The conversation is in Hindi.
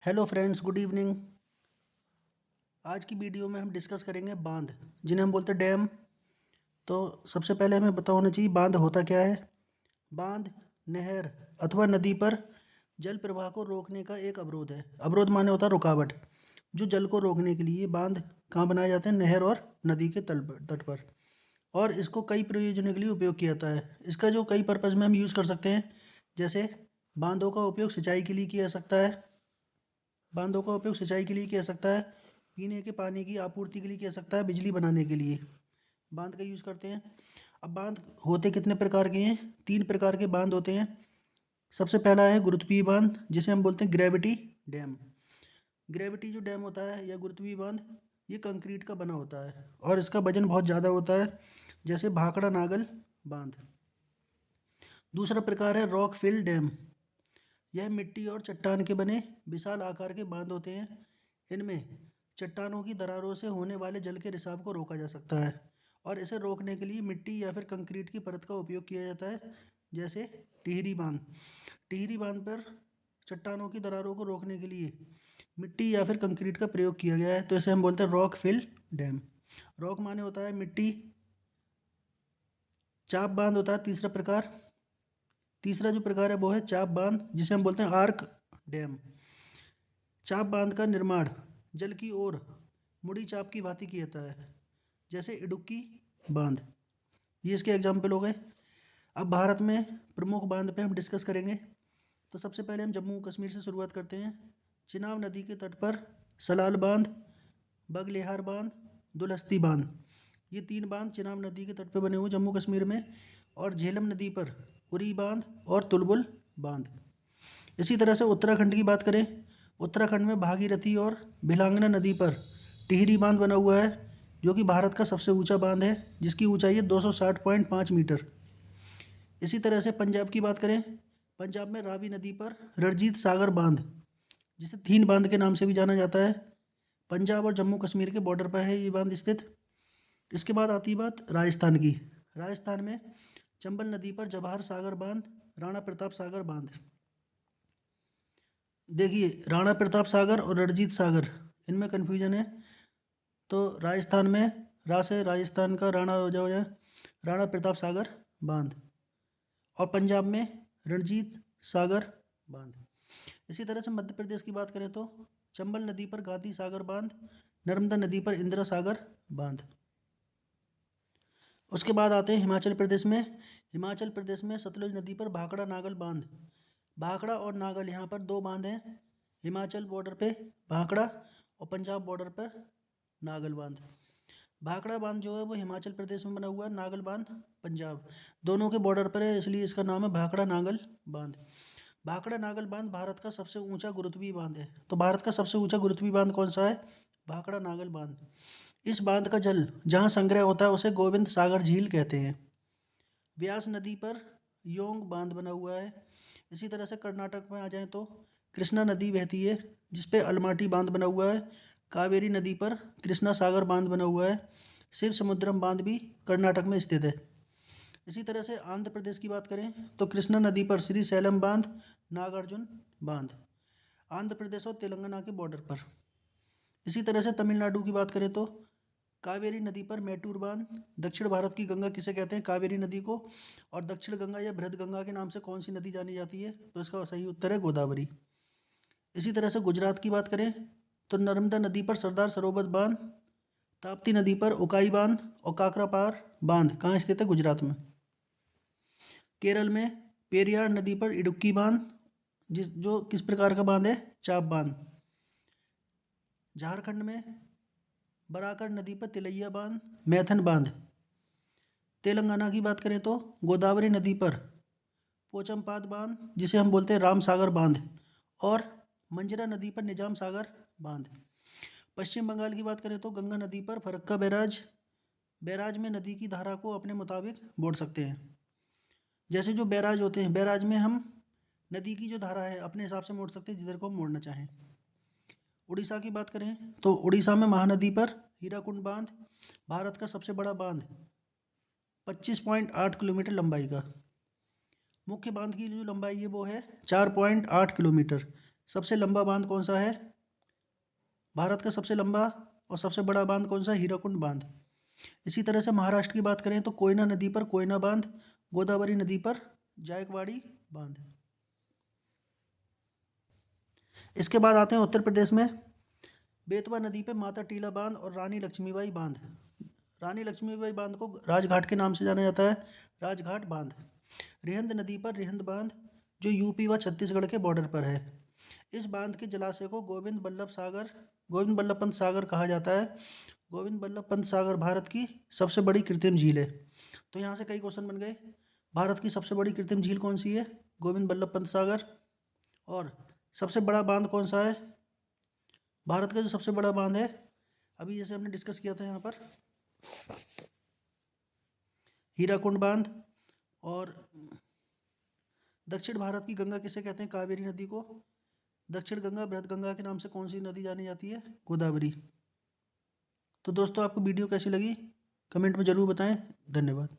Hello friends, good evening. आज की वीडियो में हम डिस्कस करेंगे बांध, जिन्हें हम बोलते हैं डैम। तो सबसे पहले हमें पता होना चाहिए बांध होता क्या है। बांध नहर अथवा नदी पर जल प्रवाह को रोकने का एक अवरोध है। अवरोध माने होता है रुकावट। जो जल को रोकने के लिए बांध कहाँ बनाए जाते हैं? नहर और नदी के तट पर। और इसको कई प्रयोजनों के लिए उपयोग किया जाता है। इसका जो कई पर्पज़ में हम यूज़ कर सकते हैं, जैसे बांधों का उपयोग सिंचाई के लिए किया जा सकता है। बांधों का उपयोग सिंचाई के लिए किया जा सकता है, पीने के पानी की आपूर्ति के लिए किया जा सकता है, बिजली बनाने के लिए बांध का यूज़ करते हैं। अब बांध होते कितने प्रकार के हैं? 3 प्रकार के बांध होते हैं। सबसे पहला है गुरुत्वीय बांध, जिसे हम बोलते हैं ग्रेविटी डैम। ग्रेविटी जो डैम होता है या गुरुत्वीय बांध, ये कंक्रीट का बना होता है और इसका वजन बहुत ज़्यादा होता है, जैसे भाखड़ा नागल बांध। दूसरा प्रकार है रॉक फिल डैम। यह मिट्टी और चट्टान के बने विशाल आकार के बांध होते हैं। इनमें चट्टानों की दरारों से होने वाले जल के रिसाव को रोका जा सकता है और इसे रोकने के लिए मिट्टी या फिर कंक्रीट की परत का उपयोग किया जाता है, जैसे टिहरी बांध। टिहरी बांध पर चट्टानों की दरारों को रोकने के लिए मिट्टी या फिर कंक्रीट का प्रयोग किया गया है, तो इसे हम बोलते हैं रॉक फिल डैम। रॉक माने होता है मिट्टी। चाप बांध होता है तीसरा प्रकार। तीसरा जो प्रकार है वो है चाप बांध, जिसे हम बोलते हैं आर्क डैम। चाप बांध का निर्माण जल की ओर मुड़ी चाप की भांति किया जाता है, जैसे इडुक्की बांध। ये इसके एग्जाम्पल हो गए। अब भारत में प्रमुख बांध पे हम डिस्कस करेंगे। तो सबसे पहले हम जम्मू कश्मीर से शुरुआत करते हैं। चिनाब नदी के तट पर सलाल बांध, बगलेहार बांध, दुलहस्ती बांध, ये 3 बांध चिनाब नदी के तट पर बने हुए जम्मू कश्मीर में। और झेलम नदी पर उरी बांध और तुलबुल बांध। इसी तरह से उत्तराखंड की बात करें, उत्तराखंड में भागीरथी और भिलांगना नदी पर टिहरी बांध बना हुआ है, जो कि भारत का सबसे ऊंचा बांध है, जिसकी ऊंचाई है 260.5 मीटर। इसी तरह से पंजाब की बात करें, पंजाब में रावी नदी पर रणजीत सागर बांध, जिसे 3 बांध के नाम से भी जाना जाता है, पंजाब और जम्मू कश्मीर के बॉर्डर पर है ये बांध स्थित। इसके बाद आती है बात राजस्थान की। राजस्थान में चंबल नदी पर जवाहर सागर बांध, राणा प्रताप सागर बांध। देखिए, राणा प्रताप सागर और रणजीत सागर, इनमें कन्फ्यूजन है। तो राजस्थान में रा से राजस्थान का राणा हो जाए, राणा प्रताप सागर बांध। और पंजाब में रणजीत सागर बांध। इसी तरह से मध्य प्रदेश की बात करें तो चंबल नदी पर गांधी सागर बांध, नर्मदा नदी पर इंदिरा सागर बांध। उसके बाद आते हैं हिमाचल प्रदेश में। हिमाचल प्रदेश में सतलुज नदी पर भाखड़ा नागल बांध। भाखड़ा और नागल यहाँ पर 2 बांध हैं। हिमाचल बॉर्डर पे भाखड़ा और पंजाब बॉर्डर पर नागल बांध। भाखड़ा बांध जो है वो हिमाचल प्रदेश में बना हुआ है, नागल बांध पंजाब। दोनों के बॉर्डर पर है, इसलिए इसका नाम है भाखड़ा नागल बांध। भाखड़ा नागल बांध भारत का सबसे ऊंचा गुरुत्वीय बांध है। तो भारत का सबसे ऊंचा गुरुत्वीय बांध कौन सा है? भाखड़ा नागल बांध। इस बांध का जल जहाँ संग्रह होता है उसे गोविंद सागर झील कहते हैं। व्यास नदी पर योंग बांध बना हुआ है। इसी तरह से कर्नाटक में आ जाएं तो कृष्णा नदी बहती है, जिसपे अलमाटी बांध बना हुआ है। कावेरी नदी पर कृष्णा सागर बांध बना हुआ है। शिव समुद्रम बांध भी कर्नाटक में स्थित है। इसी तरह से आंध्र प्रदेश की बात करें तो कृष्णा नदी पर श्री सैलम बांध, नागार्जुन बांध, आंध्र प्रदेश और तेलंगाना के बॉर्डर पर। इसी तरह से तमिलनाडु की बात करें तो कावेरी नदी पर मैटूर बांध। दक्षिण भारत की गंगा किसे कहते हैं? कावेरी नदी को। और दक्षिण गंगा या बृहद गंगा के नाम से कौन सी नदी जानी जाती है? तो इसका सही उत्तर है गोदावरी। इसी तरह से गुजरात की बात करें तो नर्मदा नदी पर सरदार सरोवर बांध, ताप्ती नदी पर उकाई बांध और काकरापार बांध कहाँ स्थित है? गुजरात में। केरल में पेरियार नदी पर इडुक्की बांध, जो किस प्रकार का बांध है? चाप बांध। झारखंड में बराकर नदी पर तिलैया बांध, मैथन बांध। तेलंगाना की बात करें तो गोदावरी नदी पर पोचमपाद बांध, जिसे हम बोलते हैं राम सागर बांध, और मंजरा नदी पर निजाम सागर बांध। पश्चिम बंगाल की बात करें तो गंगा नदी पर फरक्का बैराज। बैराज में नदी की धारा को अपने मुताबिक मोड़ सकते हैं। जैसे जो बैराज होते हैं, बैराज में हम नदी की जो धारा है अपने हिसाब से मोड़ सकते हैं, जिधर को हम मोड़ना चाहें। उड़ीसा की बात करें तो उड़ीसा में महानदी पर हीराकुंड बांध, भारत का सबसे बड़ा बांध, 25.8 किलोमीटर लंबाई का। मुख्य बांध की जो लंबाई है वो है 4.8 किलोमीटर, सबसे लंबा बांध कौन सा है? भारत का सबसे लंबा और सबसे बड़ा बांध कौन सा है? हीराकुंड बांध। इसी तरह से महाराष्ट्र की बात करें तो कोयना नदी पर कोयना बांध, गोदावरी नदी पर जायकवाड़ी बांध। इसके बाद आते हैं उत्तर प्रदेश में, बेतवा नदी पे माता टीला बांध और रानी लक्ष्मीबाई बांध। रानी लक्ष्मीबाई बांध को राजघाट के नाम से जाना जाता है, राजघाट बांध। रिहंद नदी पर रिहंद बांध, जो यूपी व छत्तीसगढ़ के बॉर्डर पर है। इस बांध के जलाशय को गोविंद बल्लभ पंत सागर कहा जाता है। गोविंद बल्लभ पंत सागर भारत की सबसे बड़ी कृत्रिम झील है। तो यहाँ से कई क्वेश्चन बन गए। भारत की सबसे बड़ी कृत्रिम झील कौन सी है? गोविंद बल्लभ पंत सागर। और सबसे बड़ा बांध कौन सा है? भारत का जो सबसे बड़ा बांध है, अभी जैसे हमने डिस्कस किया था यहाँ पर, हीराकुंड बांध। और दक्षिण भारत की गंगा किसे कहते हैं? कावेरी नदी को। दक्षिण गंगा बृहद गंगा के नाम से कौन सी नदी जानी जाती है? गोदावरी। तो दोस्तों, आपको वीडियो कैसी लगी कमेंट में ज़रूर बताएं। धन्यवाद।